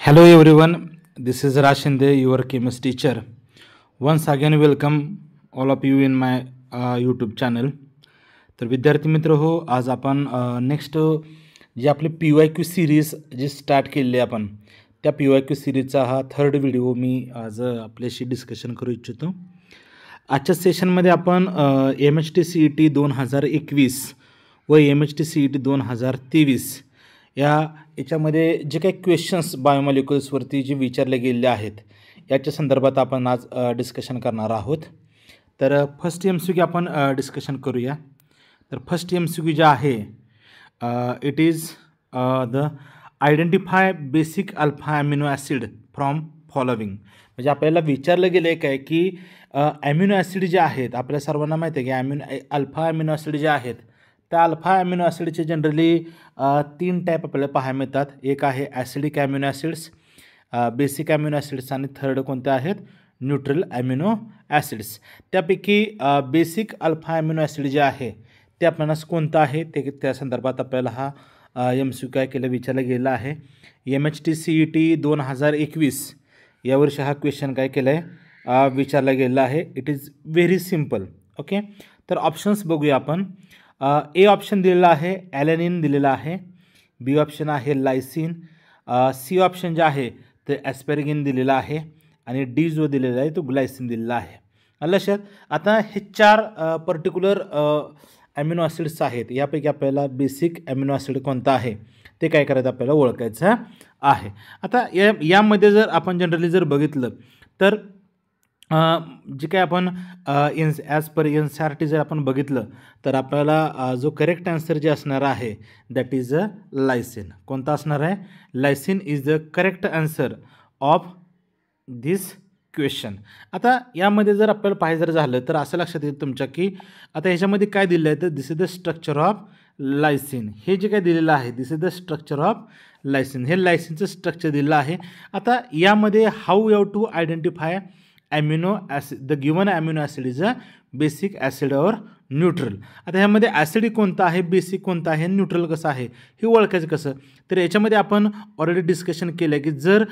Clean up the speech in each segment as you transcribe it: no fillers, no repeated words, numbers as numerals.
Hello everyone, this is Rashinde, your chemist teacher. Once again, welcome all of you in my YouTube channel. तर विद्यार्थी मित्र हो, आज आपण नेक्स्ट जी आपली PYQ सिरीज जी स्टार्ट केलेली आहे आपण त्या PYQ सिरीजचा हा थर्ड व्हिडिओ मी आज आपल्याशी डिस्कशन करू इच्छितो. आजच्या सेशनमध्ये आपण MHT-CET 2021 व MHT-CET 2023 याच्यामध्ये जे काही क्वेश्चन्स बायोमॉलिक्युल्सवरती जे विचारले गेलेले आहेत याच्या संदर्भात आपण आज डिस्कशन करणार आहोत. तर फर्स्ट MCQ आपण डिस्कशन करूया. तर फर्स्ट MCQ जे आहे it is the identify basic alpha amino acid from following. म्हणजे आपल्याला विचारलं गेलं आहे काय की ॲमिनो ॲसिड जे आहेत आपल्या सर्वांना माहिती आहे की अल्फा अमिनो ॲसिड जे आहेत त्या अल्फा अमिनो ॲसिडचे जनरली 3 टाईप आपल्याला पाहायला मिळतात. एक आहे acidic amino acids, basic amino acids आणि थर्ड कोणते आहेत न्यूट्रल अमिनो ॲसिड्स. त्यापैकी बेसिक अल्फा अमिनो ॲसिड जे आहे ते आपल्याला कोणतं आहे ते त्या संदर्भात आपल्याला हा MCQ काय केलं विचारला गेला आहे. MHT-CET 2021 यावर्षी हा क्वेश्चन काय केलं आहे विचारला गेला आहे. It is very simple. Okay, तर ऑप्शन्स बघूया आपण. ए ऑप्शन दिलेला आहे ॲलेनिन दिलेला आहे, बी ऑप्शन आहे लायसिन, सी ऑप्शन जे आहे ते ॲस्पेरगिन दिलेला आहे आणि डी जो दिलेला आहे तो ग्लायसिन दिलेला आहे. लक्षात. आता हे 4 पर्टिक्युलर ॲमिनो ॲसिड्स आहेत. यापैकी आपल्याला बेसिक ॲमिनो ॲसिड कोणता आहे ते काय करायचं आपल्याला ओळखायचं आहे. आता यामध्ये जर आपण जनरली जर बघितलं तर जे काय आपण ॲज पर NCERT जर आपण बघितलं तर आपल्याला जो करेक्ट आन्सर जे असणार आहे दॅट इज अ लायसिन. कोणता असणार आहे? Lysine is the correct answer of this question. आता यामध्ये जर आपल्याला पाहिजे जर झालं तर असं लक्षात येईल तुमच्या की आता ह्याच्यामध्ये काय दिलं आहे तर this is the structure of lysine. हे जे काय दिलेलं आहे this is the structure of lysine. हे लायसिनचं स्ट्रक्चर दिलेलं आहे. आता यामध्ये how you have to identify amino acid the given amino acid is a basic acid or neutral. आता ह्यामध्ये ॲसिडिक कोणता आहे, बेसिक कोणता आहे, न्यूट्रल कसं आहे हे ओळखायचं कसं. तर याच्यामध्ये आपण ऑलरेडी डिस्कशन केलं आहे की जर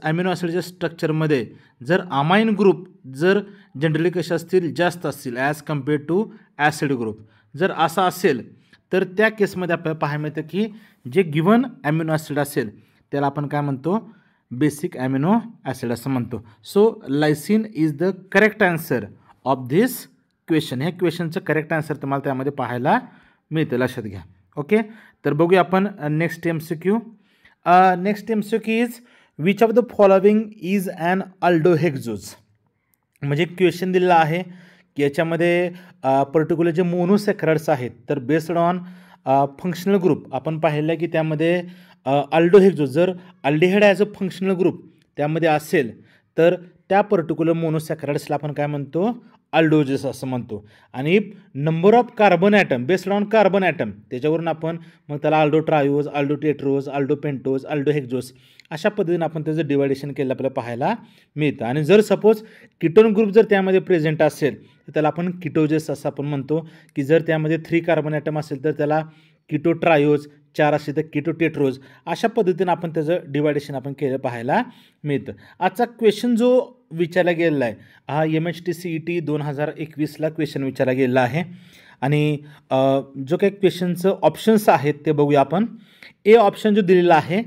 ॲमिनो ॲसिडच्या स्ट्रक्चरमध्ये जर अमाइन ग्रुप जर जनरली कसे असतील जास्त असतील as compared to acid group जर असा असेल तर त्या केसमध्ये आपल्याला पाहायला मिळतं की जे गिवन ॲमिनो ॲसिड असेल त्याला आपण काय म्हणतो बेसिक ॲमिनो ॲसिड असं म्हणतो. So lysine is the correct answer of this question. ह्या क्वेश्चनचं करेक्ट आन्सर तुम्हाला त्यामध्ये पाहायला मिळतं, लक्षात घ्या. ओके, तर बघूया आपण next MCQ. Next MCQ is which of the following is an aldohexose. म्हणजे क्वेश्चन दिलेला आहे की याच्यामध्ये पर्टिक्युलर जे मोनोसॅकराइड्स आहेत तर बेस्ड ऑन फंक्शनल ग्रुप आपण पाहिलं की त्यामध्ये अल्डोहेक्झोज जर aldehyde as a functional group त्यामध्ये असेल तर त्या पर्टिक्युलर मोनोसॅकराइड्सला आपण काय म्हणतो अल्डोजेस असं म्हणतो. आणि number of carbon atom based on carbon atom त्याच्यावरून आपण मग त्याला aldo triose, aldo tetrose, aldo pentose, aldohexose अशा पद्धतीने आपण त्याचं डिवायडेशन केलं आपल्याला पाहायला मिळतं. आणि जर सपोज किटोन ग्रुप जर त्यामध्ये प्रेझेंट असेल तर त्याला आपण किटोजेस असं आपण म्हणतो की जर त्यामध्ये 3 कार्बन ॲटम असेल तर त्याला किटो ट्रायोज, 4 असेल तर किटो टेट्रोज अशा पद्धतीने आपण त्याचं डिवायडेशन आपण केलं पाहायला मिळतं. आजचा क्वेश्चन जो विचारला गेलेला आहे हा MHT-CET 2021ला क्वेश्चन विचारला गेलेला आहे. आणि जो काही क्वेश्चनचं ऑप्शन्स आहेत ते बघूया आपण. ए ऑप्शन जो दिलेला आहे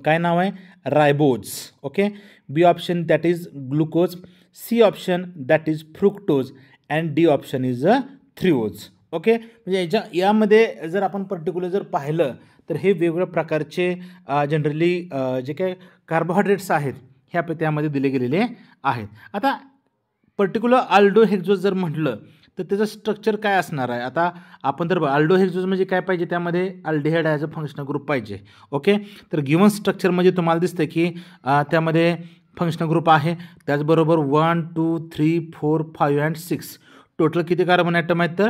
काय नाव आहे ribose. Okay, B option that is glucose, C option that is fructose and D option is a triose. Okay, म्हणजे यामध्ये जर आपण पर्टिक्युलर जर पाहिलं तर हे वेगवेगळ्या प्रकारचे जनरली जे काही कार्बोहायड्रेट्स आहेत हे आपल्या त्यामध्ये दिले गेलेले आहेत. आता पर्टिक्युलर अल्डोहेक्झोज जर म्हटलं तर त्याचं स्ट्रक्चर काय असणार आहे. आता आपण जर अल्डोहेक्झोज म्हणजे काय पाहिजे त्यामध्ये aldehyde as a functional group पाहिजे. ओके, तर गिवन स्ट्रक्चर म्हणजे तुम्हाला दिसतं की त्यामध्ये फंक्शनल ग्रुप आहे त्याचबरोबर 1 2 3 4 5 अँड 6 टोटल किती कार्बन ॲटम आहेत तर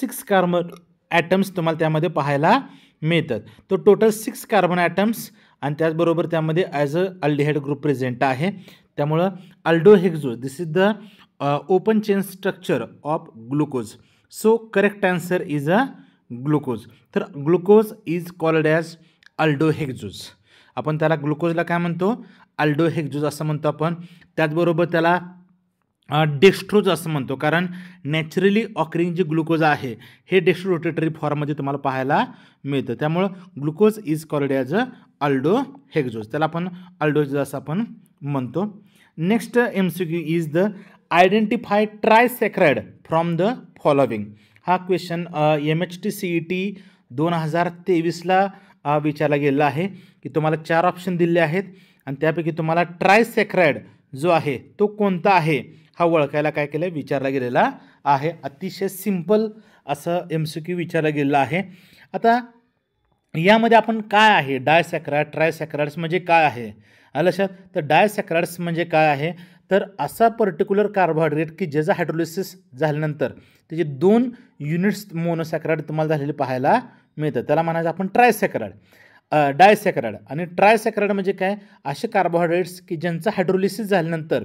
6 कार्बन ॲटम्स तुम्हाला त्यामध्ये पाहायला मिळतात. तर टोटल 6 कार्बन ॲटम्स आणि त्याचबरोबर त्यामध्ये as a aldehyde group present आहे. त्यामुळं aldohexose this is the open chain structure of glucose. So correct answer is a glucose. तर glucose is called as aldohexose. आपण त्याला ग्लुकोजला काय म्हणतो, अल्डोहेक्झोज असं म्हणतो आपण. त्याचबरोबर त्याला डेक्स्ट्रोज असं म्हणतो, कारण नॅचरली ऑकरिंग जे ग्लुकोज आहे हे डेक्स्ट्रोरोटेटरी फॉर्ममध्ये तुम्हाला पाहायला मिळतं. त्यामुळं glucose is called as a aldohexose, त्याला आपण अल्डोहेक्झोज असं आपण म्हणतो. Next MCQ is the identify trisaccharide from the following. हा क्वेश्चन MHT-CET 2023ला विचारला गेलेला आहे की तुम्हाला 4 ऑप्शन दिले आहेत आणि त्यापैकी तुम्हाला ट्रायसॅकराइड जो आहे तो कोणता आहे हा ओळखायला काय केलं, विचारला गेलेला आहे. अतिशय सिंपल असं MCQ विचारला गेलेला आहे. आता यामध्ये आपण काय आहे डायसॅकराइड, ट्रायसॅकराइड्स म्हणजे काय आहे लक्षात. तर डायसॅकराइड्स म्हणजे काय आहे, तर असा पर्टिक्युलर कार्बोहायड्रेट की ज्याचा हायड्रोलिसिस झाल्यानंतर त्याचे 2 युनिट्स मोनोसॅकराइड तुम्हाला झालेले पाहायला मिळतं, त्याला म्हणायचं आपण ट्रायसॅकराइड, डायसॅकराइड. आणि ट्रायसॅकराइड म्हणजे काय, असे कार्बोहायड्रेट्स की ज्यांचं हायड्रोलिसिस झाल्यानंतर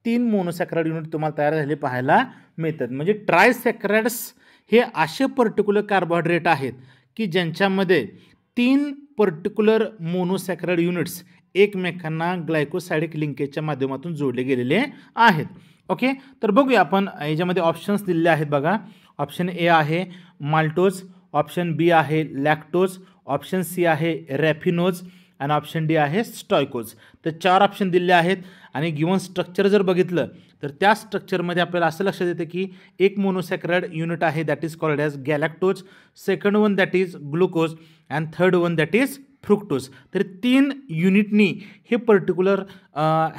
3 मोनोसॅकराइड युनिट तुम्हाला तयार झालेले पाहायला मिळतात. म्हणजे ट्रायसॅकराइड्स हे असे पर्टिक्युलर कार्बोहायड्रेट आहेत की ज्यांच्यामध्ये 3 पर्टिक्युलर मोनोसॅकराइड युनिट्स एकमेकांना ग्लायकोसायडिक लिंकेजच्या माध्यमातून जोडले गेलेले आहेत. ओके, तर बघूया आपण याच्यामध्ये ऑप्शन्स दिलेले आहेत बघा. ऑप्शन ए आहे माल्टोज, ऑप्शन बी आहे लॅक्टोज, ऑप्शन सी आहे रॅफिनोज आणि ऑप्शन डी आहे स्टॉयकोज. तर 4 ऑप्शन दिले आहेत आणि गिवन स्ट्रक्चर जर बघितलं तर त्या स्ट्रक्चरमध्ये आपल्याला असं लक्षात येतं की एक मोनोसॅकराइड युनिट आहे that is called as galactose, second one that is glucose and third one that is fructose. तर 3 युनिटनी हे पर्टिक्युलर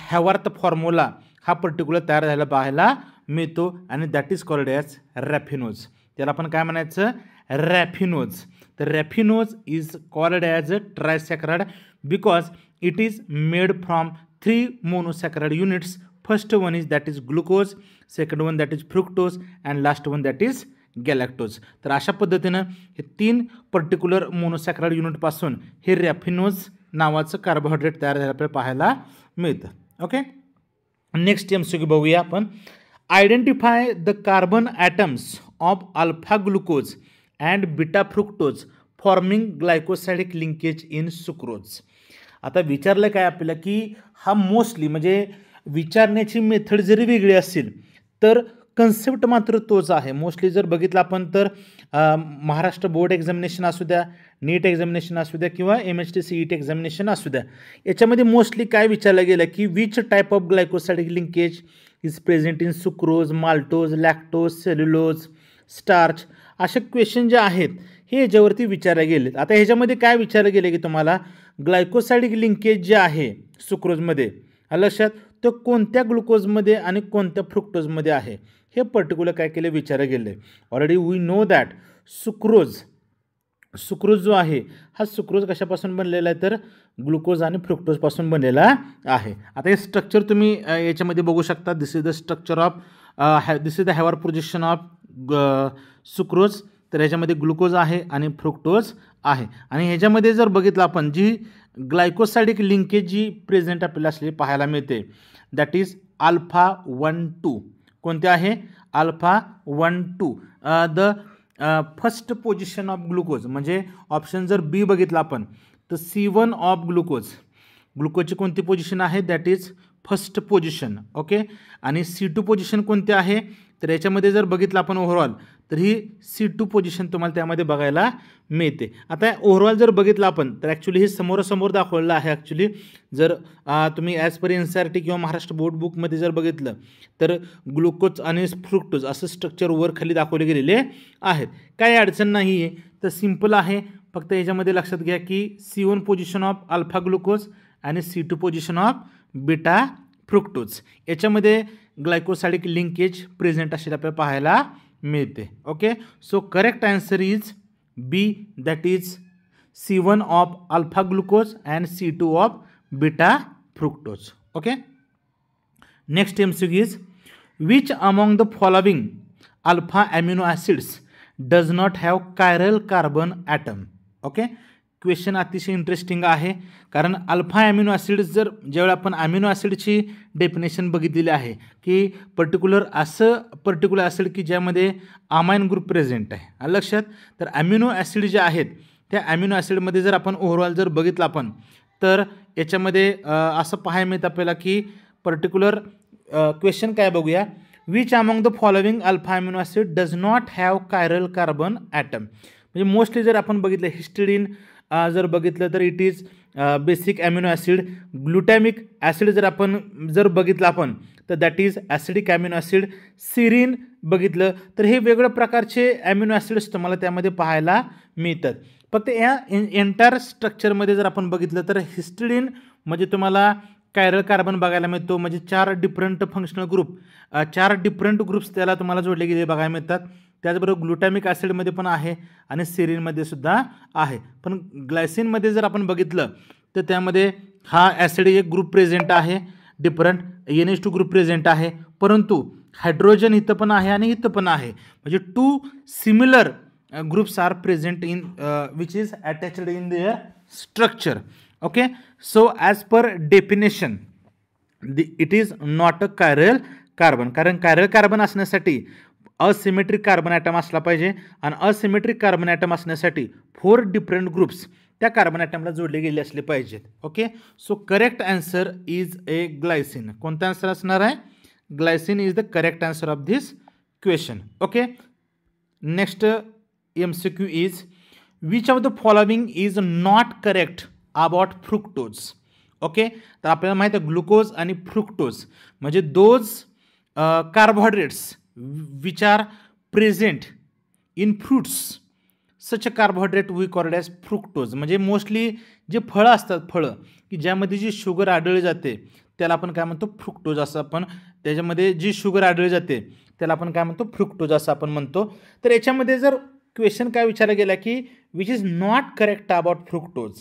हॅवार्थ फॉर्म्युला हा पर्टिक्युलर तयार झालेला पाहायला मिळतो आणि that is called as raffinose. त्याला आपण काय म्हणायचं, रॅफिनोज. तर raffinose is called as a trisaccharide because it is made from 3 monosaccharide units. First one is that is glucose, second one that is fructose and last one that is galactose. तर अशा पद्धतीनं हे 3 particular मोनोसॅकराइड युनिटपासून हे रॅफिनोज नावाचं carbohydrate तयार झालं आपल्याला पाहायला मिळतं. ओके, नेक्स्ट MCQ बघूया आपण. Identify the carbon atoms of alpha glucose and beta fructose forming glycosidic linkage in sucrose. आता विचारलं काय आपल्याला की हा मोस्टली म्हणजे विचारण्याची मेथड जरी वेगळी असेल तर कन्सेप्ट मात्र तोच आहे. मोस्टली जर बघितलं आपण तर महाराष्ट्र बोर्ड एक्झामिनेशन असू द्या, नीट एक्झामिनेशन असू द्या किंवा MHT-CET एक्झामिनेशन असू द्या, याच्यामध्ये मोस्टली काय विचारलं गेलं की which type of glycosidic linkage is present in sucrose, maltose, lactose, cellulose, starch. असे क्वेश्चन जे आहेत हे याच्यावरती विचारले गेलेत. आता ह्याच्यामध्ये काय विचारलं गेलं की तुम्हाला ग्लायकोसायडिक लिंकेज जे आहे सुक्रोजमध्ये लक्षात, तो कोणत्या ग्लुकोजमध्ये आणि कोणत्या फ्रुक्टोजमध्ये आहे हे पर्टिक्युलर काय केलं विचारलं गेलं आहे. Already we know that sucrose जो आहे हा सुक्रोज कशापासून बनलेला आहे तर ग्लुकोज आणि फ्रुक्टोजपासून बनलेला आहे. आता हे स्ट्रक्चर तुम्ही याच्यामध्ये बघू शकता. This is the structure of this is the Haworth position of sucrose. तर ह्याच्यामध्ये ग्लुकोज आहे आणि फ्रुक्टोज आहे आणि ह्याच्यामध्ये जर बघितलं आपण जी ग्लायकोसायडिक लिंकेज जी प्रेझेंट आपल्याला असलेली पाहायला मिळते दॅट इज अल्फा 1-2. कोणते आहे, alpha 1-2. The first position of glucose म्हणजे ऑप्शन जर बी बघितला आपण तर C1 ऑफ ग्लुकोजची कोणती पोझिशन आहे that is first position. Okay, आणि C2 पोझिशन कोणती आहे तर याच्यामध्ये जर बघितलं आपण ओव्हरऑल तर ही C2 पोझिशन तुम्हाला त्यामध्ये बघायला मिळते. आता ओव्हरऑल जर बघितलं आपण तर ॲक्च्युली हे समोरासमोर दाखवलेलं आहे. ॲक्च्युली जर तुम्ही ॲज पर NCERT किंवा महाराष्ट्र बोर्ड बुकमध्ये जर बघितलं तर ग्लुकोज आणि फ्रुक्टोज असं स्ट्रक्चर वर खाली दाखवले गेलेले आहेत. काही अडचण नाही आहे, तर सिम्पल आहे. फक्त याच्यामध्ये लक्षात घ्या की C1 position of alpha glucose आणि C2 position of beta fructose याच्यामध्ये ग्लायकोसायडिक लिंकेज प्रेझेंट असेल आपल्याला पाहायला मिळते. Okay, so correct answer is B that is C1 of alpha glucose and C2 of beta fructose. Okay, next MCQ is which among the following alpha amino acids does not have chiral carbon atom. Okay, question अतिशय interesting आहे कारण alpha amino acids जर ज्यावेळी आपण amino ॲसिडची definition बघितलेली आहे की particular acid की ज्यामध्ये अमाइन ग्रुप प्रेझेंट आहे लक्षात. तर अमिनो ॲसिड जे आहेत त्या अमिनो ॲसिडमध्ये जर आपण ओव्हरऑल जर बघितलं आपण तर याच्यामध्ये असं पाहायला मिळतं आपल्याला की पर्टिक्युलर क्वेश्चन काय बघूया. Which among the following alpha amino acid does not have chiral carbon atom. म्हणजे मोस्टली जर आपण बघितलं हिस्टिडीन जर बघितलं तर it is basic amino acid. Glutamic acid जर बघितलं आपण तर that is acidic amino acid. Serine बघितलं तर हे वेगवेगळ्या प्रकारचे अमिनो ॲसिड्स तुम्हाला त्यामध्ये पाहायला मिळतात. फक्त या एंटायर स्ट्रक्चरमध्ये जर आपण बघितलं तर हिस्टिडीन म्हणजे तुम्हाला कायरल कार्बन बघायला मिळतो. म्हणजे 4 different functional group 4 different groups त्याला तुम्हाला जोडले गेले बघायला मिळतात. त्याचबरोबर ग्लुटॅमिक ॲसिडमध्ये पण आहे आणि सिरीनमध्ये सुद्धा आहे. पण ग्लायसिनमध्ये जर आपण बघितलं तर त्यामध्ये हा ॲसिड एक ग्रुप प्रेझेंट आहे डिफरंट NH2 ग्रुप प्रेझेंट आहे. परंतु हायड्रोजन इथं पण आहे आणि इथं पण आहे. म्हणजे 2 similar groups are present in which is attached in their structure. Okay, so as per definition it is not a chiral carbon. कारण chiral carbon असण्यासाठी असिमेट्रिक कार्बन ॲटम असला पाहिजे आणि असिमेट्रिक कार्बन ॲटम असण्यासाठी 4 डिफरंट ग्रुप्स त्या carbon ॲटमला जोडले गेले असले पाहिजेत. Okay, so correct answer is A glycine. कोणता आन्सर असणार आहे? Glycine is the correct answer of this question. Okay, next MCQ is which of the following is not correct about fructose. Okay, तर आपल्याला माहित आहे ग्लुकोज आणि fructose म्हणजे those carbohydrates which are present in fruits. Such a carbohydrate we called as fructose. म्हणजे mostly जे फळं असतात फळं की ज्यामध्ये जी शुगर आढळली जाते त्याला आपण काय म्हणतो? फ्रुक्टोज असं आपण. त्याच्यामध्ये जी शुगर आढळली जाते त्याला आपण काय म्हणतो? फ्रुक्टोज असं आपण म्हणतो. तर याच्यामध्ये जर क्वेश्चन काय विचारला गेला की which is not correct about fructose.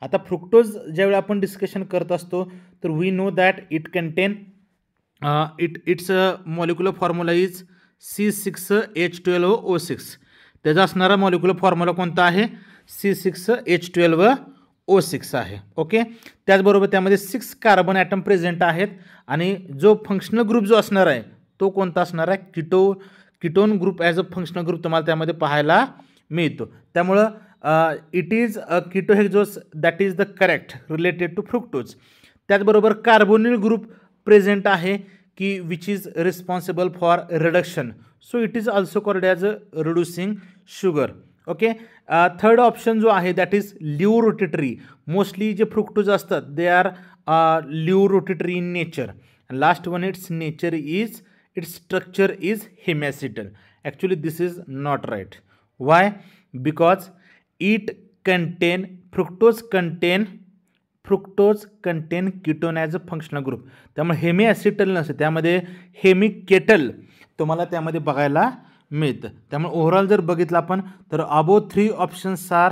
आता फ्रुक्टोज ज्यावेळी आपण डिस्कशन करत असतो तर we know that it contain its molecular formula is C6H12O6. त्याचा असणारा मॉलिक्युलर फॉर्म्युला कोणता आहे? C6H12O6 आहे. ओके, त्याचबरोबर त्यामध्ये 6 कार्बन ॲटम प्रेझेंट आहेत आणि जो फंक्शनल ग्रुप जो असणार आहे तो कोणता असणार आहे? Ketone group as a functional group तुम्हाला त्यामध्ये पाहायला मिळतो. त्यामुळं it is ketohexose that is the correct related to fructose. त्याचबरोबर कार्बोनिल ग्रुप प्रेझेंट आहे की which is responsible for reduction. So it is also called as a reducing sugar. Okay, third option जो आहे that is laevorotatory. Mostly जे fructose असतात they are laevorotatory in nature. Last one its nature is its structure is hemiacetal. Actually this is not right. Why? Because it contain fructose contain ketone as a functional group. त्यामुळे हेमिॲसिटल नसते, त्यामध्ये हेमिकेटल तुम्हाला त्यामध्ये बघायला मिळतं. त्यामुळे overall जर बघितलं आपण तर above 3 options are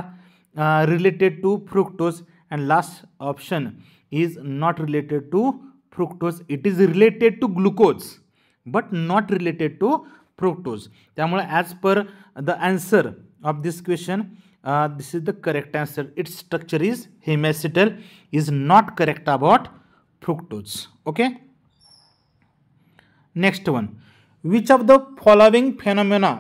related to fructose and last option is not related to fructose. It is related to glucose but not related to fructose. त्यामुळे as per the answer of this question this is the correct answer. Its structure is hemiacetal, is not correct about fructose. Okay, next one, which of the following phenomena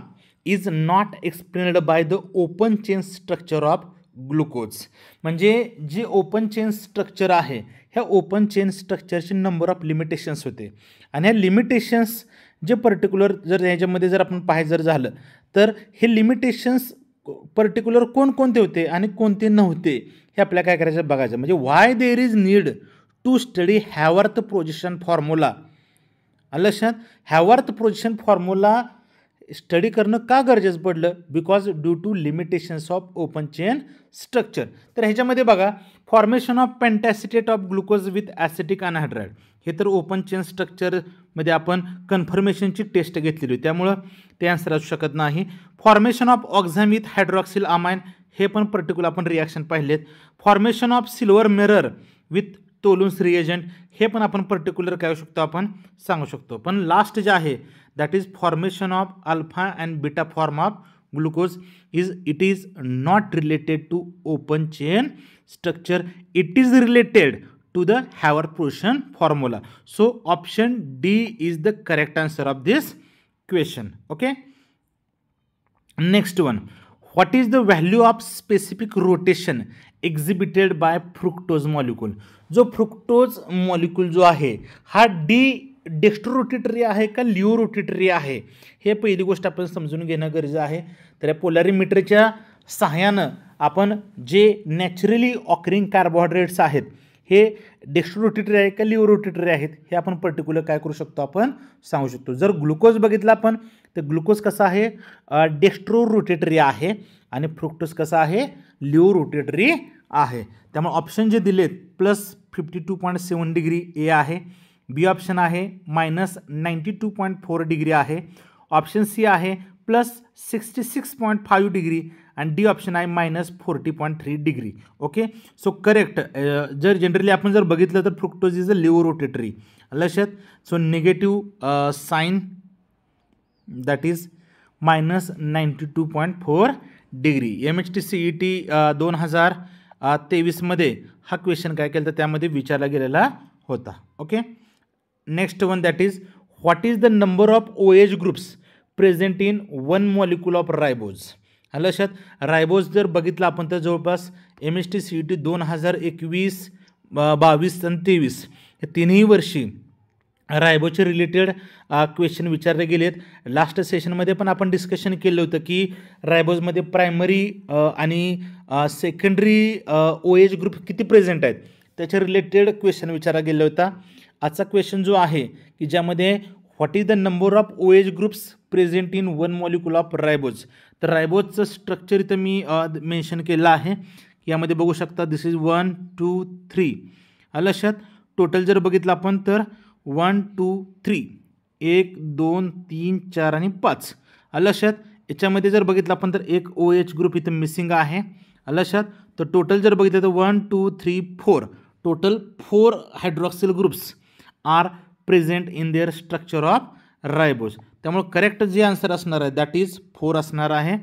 is not explained by the open chain structure of glucose. म्हणजे जे open chain structure आहे ह्या open chain स्ट्रक्चरचे number of limitations होते आणि ह्या limitations जे particular जर ह्याच्यामध्ये जर आपण पाहायचं जर झालं तर हे लिमिटेशन्स पर्टिक्युलर कोणकोणते होते आणि कोणते नव्हते हे आपल्याला काय करायचं बघायचं. म्हणजे why there is need to study Haworth projection formula. लक्षात, हॅवर्थ प्रोजेक्शन फॉर्म्युला स्टडी करणं का गरजेचं पडलं? Because due to limitations of open chain structure. तर ह्याच्यामध्ये बघा formation of pentaacetate of glucose with acetic anhydride हे तर ओपन चेन स्ट्रक्चरमध्ये आपण कन्फर्मेशनची टेस्ट घेतलेली होती त्यामुळं ते आन्सर असू शकत नाही. Formation of oxime with hydroxyl amine हे पण पर्टिक्युलर आपण रिॲक्शन पाहिलेत. Formation of silver mirror with Tollens reagent हे पण आपण पर्टिक्युलर काय शकतो आपण सांगू शकतो. पण लास्ट जे आहे that is formation of alpha and beta form of glucose it is not related to open chain structure. It is related to the Haworth portion formula. So option D is the correct answer of this question. Okay, next one, what is the value of specific rotation exhibited by fructose molecule. जो fructose molecule जो आहे हा dextrorotatory आहे का लिओरोटेटरी आहे, हे पहिली गोष्ट आपण समजून घेणं गरजेचं आहे. तर या पोलॅरिमीटरच्या सहाय्यानं आपण जे नॅचरली ऑकरिंग कार्बोहायड्रेट्स आहेत हे डेक्स्ट्रोरोटेटरी आहे का लिओरोटेटरी आहेत हे आपण पर्टिक्युलर काय करू शकतो, आपण सांगू शकतो. जर ग्लुकोज बघितला आपण तर ग्लुकोज कसा आहे, डेक्स्ट्रोरोटेटरी आहे आणि फ्रुक्टोज कसा आहे, लिओरोटेटरी आहे. त्यामुळे ऑप्शन जे दिलेत +52.7 डिग्री ए आहे, बी ऑप्शन आहे -92.4 डिग्री आहे, ऑप्शन सी आहे +66.5 डिग्री आणि डी ऑप्शन आहे -40.3 डिग्री. Okay, so correct. जर जनरली आपण जर बघितलं तर फ्रुक्टोज इज अ लिओरोटेटरी लक्षात. So negative sign that is -92.4 degree. MHTCET 2023मध्ये हा क्वेश्चन काय केलं तर त्यामध्ये विचारला गेलेला होता. Okay, next one that is what is the number of OH groups present in one molecule of ribose. लक्षात, रायबोज जर बघितलं आपण तर जवळपास MHTCET 2021, 22 आणि 23 या तिन्ही वर्षी रायबोजचे रिलेटेड क्वेश्चन विचारले गेलेत. लास्ट सेशनमध्ये पण आपण डिस्कशन केलं होतं की रायबोजमध्ये प्रायमरी आणि सेकंडरी OH ग्रुप किती प्रेझेंट आहेत त्याच्या रिलेटेड क्वेश्चन विचारला गेला होता. आजचा क्वेश्चन जो आहे की ज्यामध्ये what is the number of OH groups present in one molecule of ribose. तर रायबोजचं स्ट्रक्चर इथं मी मेन्शन केलं आहे. यामध्ये बघू शकता दिस इज 1 2 3. लक्षात, टोटल जर बघितलं आपण तर 1 2 3 1 2 3 4 आणि 5. लक्षात, याच्यामध्ये जर बघितलं आपण तर एक OH ग्रुप इथं मिसिंग आहे. लक्षात, तर टोटल जर बघितलं तर 1 2 3 4 total 4 hydroxyl groups are present in their structure of ribose. त्यामुळे करेक्ट जे आन्सर असणार आहे दॅट इज 4 असणार आहे.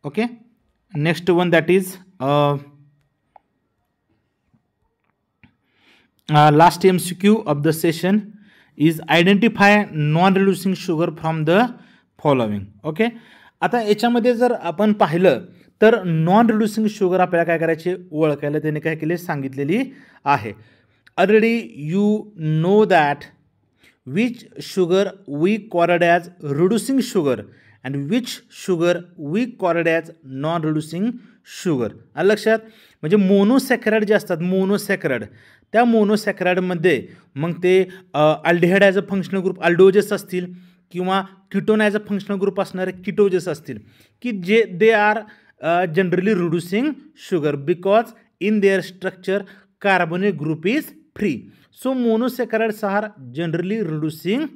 Okay, next one that is last MCQ of the session is identify non reducing sugar from the following. Okay, आता याच्यामध्ये जर आपण पाहिलं तर नॉन रिड्युसिंग शुगर आपल्याला काय करायचे ओळखायला त्याने काय केले सांगितलेली आहे. Already you know that which sugar we called as reducing sugar and which sugar we called as non reducing sugar. लक्षात, म्हणजे मोनोसॅकराइड जे असतात मोनोसॅकराइड त्या मोनोसॅकराइडमध्ये मग ते aldehyde as a functional group aldoses असतील किंवा ketone as a functional group असणारे कीटोजेस असतील की जे they are generally reducing sugar because in their structure carbonic group is free. So monosaccharides are generally reducing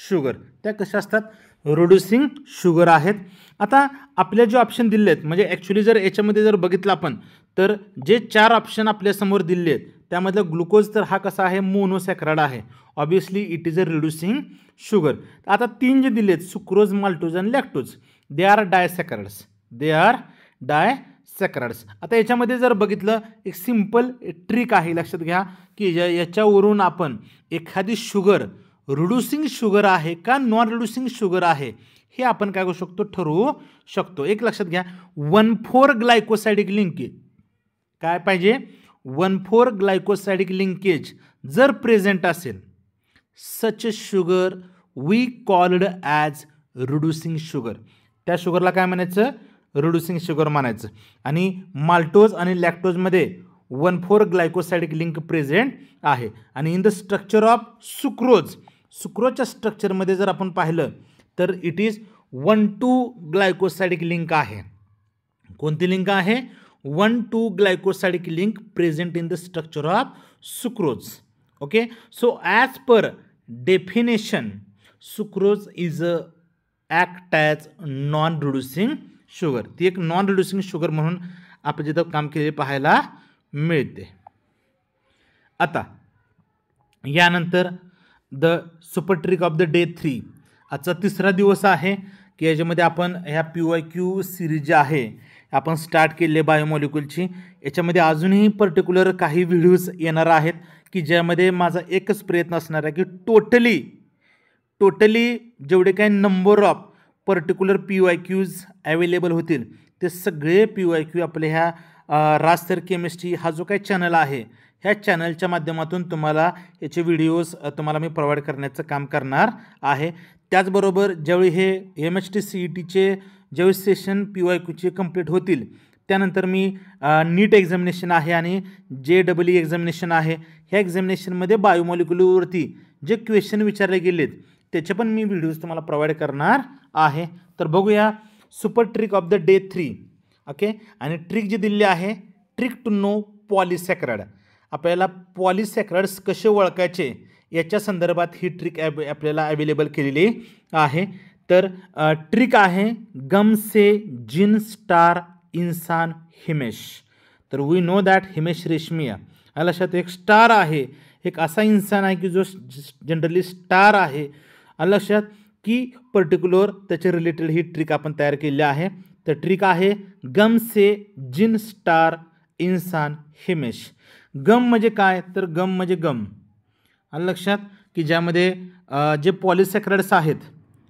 sugar. त्या कशा असतात, reducing sugar आहेत. आता आपल्या जे ऑप्शन दिले आहेत म्हणजे ॲक्च्युली जर याच्यामध्ये जर बघितलं आपण तर जे 4 ऑप्शन आपल्यासमोर दिले आहेत त्यामधलं ग्लुकोज तर हा कसा आहे मोनोसॅकराइड आहे. Obviously it is a reducing sugar. आता 3 जे दिले आहेत सुक्रोज माल्टोज आणि lactose they are disaccharides. They are disaccharides. आता याच्यामध्ये जर बघितलं एक सिम्पल ट्रिक आहे लक्षात घ्या की याच्यावरून आपण एखादी शुगर रिड्युसिंग शुगर आहे का नॉन रिड्युसिंग शुगर आहे हे आपण काय करू शकतो ठरवू शकतो. एक लक्षात घ्या 1,4 ग्लायकोसाइडिक लिंकेज काय पाहिजे 1,4 ग्लायकोसाइडिक लिंकेज जर प्रेझेंट असेल such sugar we called as reducing sugar. त्या शुगरला काय म्हणायचं रिड्युसिंग शुगर म्हणायचं. आणि माल्टोज आणि लॅक्टोजमध्ये 1,4 ग्लायकोसाइडिक लिंक प्रेझेंट आहे. आणि इन द स्ट्रक्चर ऑफ सुक्रोजच्या स्ट्रक्चरमध्ये जर आपण पाहिलं तर इट इज 1,2 ग्लायकोसाइडिक लिंक आहे. कोणती लिंक आहे 1,2 glycosidic link present in the structure of sucrose. Okay, so as per definition sucrose is act as non reducing sugar. ती एक नॉन रिड्युसिंग शुगर म्हणून आपण जिथं काम केले पाहायला मिळते. आता यानंतर the super trick of the day 3 आजचा 3रा दिवस आहे की याच्यामध्ये आपण ह्या PYQ सिरीज जी आहे आपण स्टार्ट केले बायोमॉलिक्यूलची. याच्यामध्ये अजूनही पर्टिक्युलर काही व्हिडिओज येणार आहेत की ज्यामध्ये माझा एकच प्रयत्न असणार आहे की टोटली जेवढे काही number of particular PYQs available होतील ते सगळे PYQ आपल्या ह्या राज सर केमिस्ट्री हा जो काही चॅनल आहे, ह्या चॅनलच्या माध्यमातून तुम्हाला याचे व्हिडिओज तुम्हाला मी प्रोव्हाइड करण्याचं काम करणार आहे. त्याचबरोबर ज्यावेळी हे MHT-CETचे ज्यावेळी सेशन PYQचे कंप्लीट होतील, त्यानंतर मी नीट एक्झामिनेशन आहे आणि JEE एक्झामिनेशन आहे, ह्या एक्झामिनेशनमध्ये बायोमॉलिक्युलरवरती जे क्वेश्चन विचारले गेलेत त्याचे पण मी व्हिडिओज तुम्हाला प्रोव्हाइड करणार आहे. तर बघूया super trick of the day 3. Okay, आणि ट्रिक जी दिलेली आहे, ट्रिक टू नो पॉलिसॅकराइड. आपल्याला पॉलिसॅकराइड्स कसे ओळखायचे याच्या संदर्भात ही ट्रिक आपल्याला अवेलेबल केलेली आहे. तर ट्रिक आहे गम से जिन स्टार इंसान हिमेश. तर we know that Himesh Reshammiya या लक्षात एक स्टार आहे, एक असा इंसान आहे की जो जनरली स्टार आहे. लक्षात की पर्टिक्युलर त्याच्या रिलेटेड ही ट्रिक आपण तयार केलेली आहे. तर ट्रिक आहे गम से जिन स्टार इंसान हिमेश. गम म्हणजे काय, तर गम म्हणजे गम लक्षात की ज्यामध्ये जे पॉलिसॅकराइड्स आहेत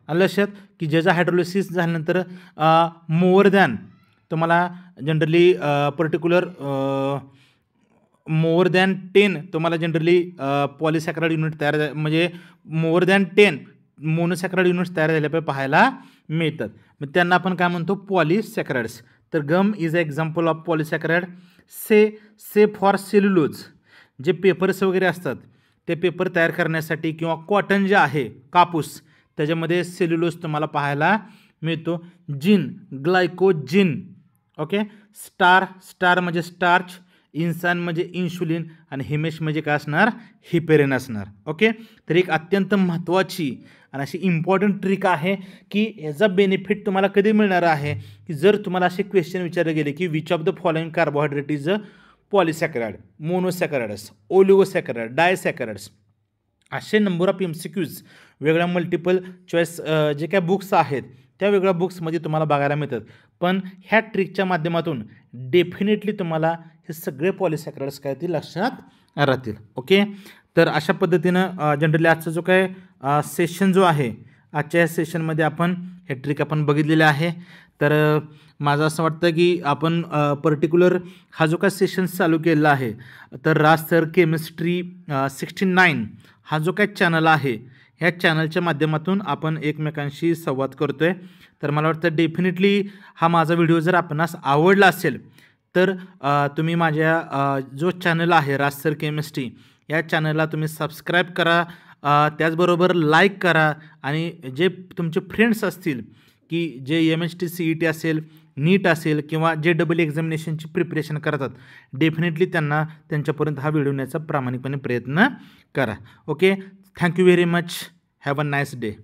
लक्षात की ज्याचा हायड्रोलिसिस झाल्यानंतर मोर दॅन तुम्हाला जनरली पर्टिक्युलर मोर दॅन 10 तुम्हाला जनरली पॉलिसॅकराइड युनिट तयार म्हणजे मोर दॅन 10 मोनोसॅकराइड युनिट्स तयार झाल्यापासून पाहायला मिळतात. मग त्यांना आपण काय म्हणतो, पॉलिसॅकराइड्स. तर gum is a example of polysaccharide. Say for cellulose, जे पेपर्स वगैरे असतात ते पेपर तयार करण्यासाठी, किंवा कॉटन जे आहे कापूस त्याच्यामध्ये सेल्युलोज तुम्हाला पाहायला मिळतो. जिन ग्लायकोजिन. ओके, स्टार म्हणजे स्टार्च, इन्सान म्हणजे इन्शुलिन, आणि हिमेश म्हणजे काय असणार, हिपेरिन असणार. ओके, तर एक अत्यंत महत्त्वाची आणि अशी इम्पॉर्टंट ट्रिक आहे की याचा बेनिफिट तुम्हाला कधी मिळणार आहे की जर तुम्हाला असे क्वेश्चन विचारले गेले की which of the following carbohydrate is a polysaccharide, monosaccharides, oligosaccharide, disaccharides, असे नंबर ऑफ MCQs वेगळ्या मल्टिपल चॉईस जे काय बुक्स आहेत त्या वेगळ्या बुक्समध्ये तुम्हाला बघायला मिळतात. पण ह्या ट्रिकच्या माध्यमातून डेफिनेटली तुम्हाला हे सगळे पॉलिसॅकराइड्स काय ते लक्षात राहतील. ओके, तर अशा पद्धतीनं जनरली आजचा जो काय सेशन जो आहे, आजच्या या सेशनमध्ये आपण हे ट्रिक आपण बघितलेले आहे. तर माझं असं वाटतं की आपण पर्टिक्युलर हा जो काय सेशन चालू केलेला आहे, तर राज सर केमिस्ट्री 69 हा जो काय चॅनल आहे, ह्या चॅनलच्या माध्यमातून आपण एकमेकांशी संवाद करतो आहे. तर मला वाटतं डेफिनेटली हा माझा व्हिडिओ जर आपणास आवडला असेल तर तुम्ही माझ्या जो चॅनल आहे राज सर केमिस्ट्री, या चॅनलला तुम्ही सबस्क्राईब करा, त्याचबरोबर लाईक करा, आणि जे तुमचे फ्रेंड्स असतील की जे MHT-CET असेल, नीट असेल, किंवा JEE एक्झामिनेशनची प्रिपरेशन करतात, डेफिनेटली त्यांना त्यांच्यापर्यंत हा व्हिडिओ नेण्याचा प्रामाणिकपणे प्रयत्न करा. Okay, thank you very much. Have a nice day.